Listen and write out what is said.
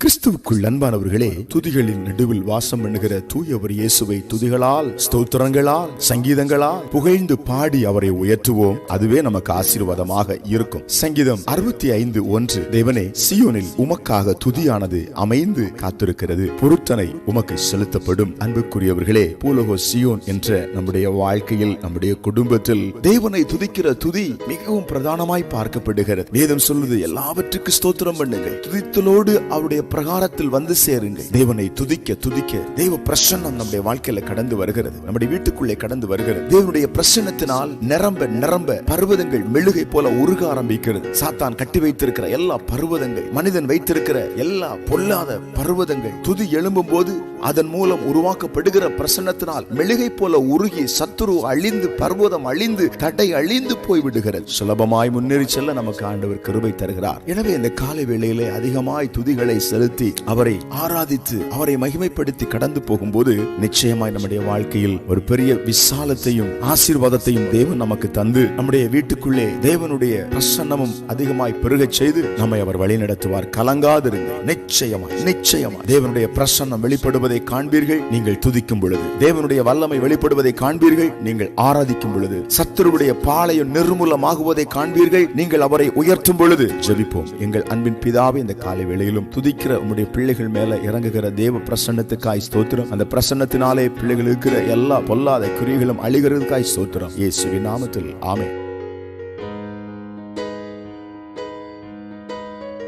கிறிஸ்துவுக்குள் அன்பானவர்களே, துதிகளின் நடுவில் வாசம் பண்ணுகிற தூயவர் இயேசுவை துதிகளால், ஸ்தோத்திரங்களால், சங்கீதங்களால் புகழ்ந்து பாடி அவரை உயர்த்துவோம். அதுவே நமக்கு ஆசீர்வாதமாக இருக்கும். சங்கீதம் 65:1, தேவனே, சீயோனில் உமக்காக துதியானது அமைந்து காத்திருக்கிறது, பொருத்தனை உமக்கு செலுத்தப்படும். அன்புக்குரியவர்களே, பூலோக சீயோன் என்ற நம்முடைய வாழ்க்கையில், நம்முடைய குடும்பத்தில் தேவனை துதிக்கிற துதி மிகவும் பிரதானமாய் பார்க்கப்படுகிறது. வேதம் சொல்லுது, எல்லாவற்றுக்கும் ஸ்தோத்திரம் பண்ணுங்க, துதித்தலோடு அவருடைய பிரகாரத்தில் வந்து சேருங்கள். தேவனை துதிக்க துதிக்க தேவ பிரசன்னம் நம்முடைய வாழ்க்கையில கடந்து வருகிறது, நம்முடைய வீட்டுக்குள்ளே கடந்து வருகிறது. தேவனுடைய பிரசன்னத்தினால் நிரம்ப நிரம்ப பர்வதங்கள் மெழுகை போல உருக ஆரம்பிக்கிறது. சாத்தான் கட்டி வைத்திருக்கிற எல்லா பர்வதங்கள், மனிதன் வைத்திருக்கிற எல்லா பொல்லாத பர்வதங்கள் துதி எழும்பும் போது அதன் மூலம் உருவாக்கப்படுகிற பிரசன்னத்தினால் மெழுகை போல உருகி சத்துரு அழிந்து, பர்வதம் அழிந்து, தடை அழிந்து போய்விடுகிறது. சுலபமாய் முன்னேறி செல்ல நமக்கு ஆண்டவர் கிருபை தருகிறார். எனவே இந்த காலை வேளையிலே அதிகமாய் துதிகளை செலுத்தி அவரை ஆராதித்து அவரை மகிமைப்படுத்தி கடந்து போகும்போது நிச்சயமாய் நம்முடைய வாழ்க்கையில் ஒரு பெரிய விசாலத்தையும் ஆசீர்வாதத்தையும் தேவன் நமக்கு தந்து நம்முடைய வீட்டுக்குள்ளே தேவனுடைய பிரசன்னமும் அதிகமாய் பெருகச் செய்து நம்மை அவர் வழி நடத்துவார். கலங்காதிருங்கள். நிச்சயமாய் தேவனுடைய பிரசன்னம் வெளிப்படுவதை காண்பீர்கள் நீங்கள் துதிக்கும் பொழுது. தேவனுடைய வல்லமை வெளிப்படுவதை காண்பீர்கள் நீங்கள் ஆராதிக்கும் பொழுது. சத்துருவுடைய பாளையம் நிர்மூலமாகுவதை காண்பீர்கள் நீங்கள் அவரை உயர்த்தும் பொழுது. ஜெபிப்போம். எங்கள் அன்பின் பிதாவே, இந்த காலை வேளையிலும் துதிக்கிற உம்முடைய பிள்ளைகள் மேல இறங்குகிற தேவ பிரசன்னத்துக்காய் ஸ்தோத்திரம். அந்த பிரசன்னத்தினாலே பிள்ளைகள் இருக்கிற எல்லா பொல்லாத கிரியைகளும் அழிகிறதுக்காய் ஸ்தோத்திரம். இயேசுவின் நாமத்தில் ஆமென்.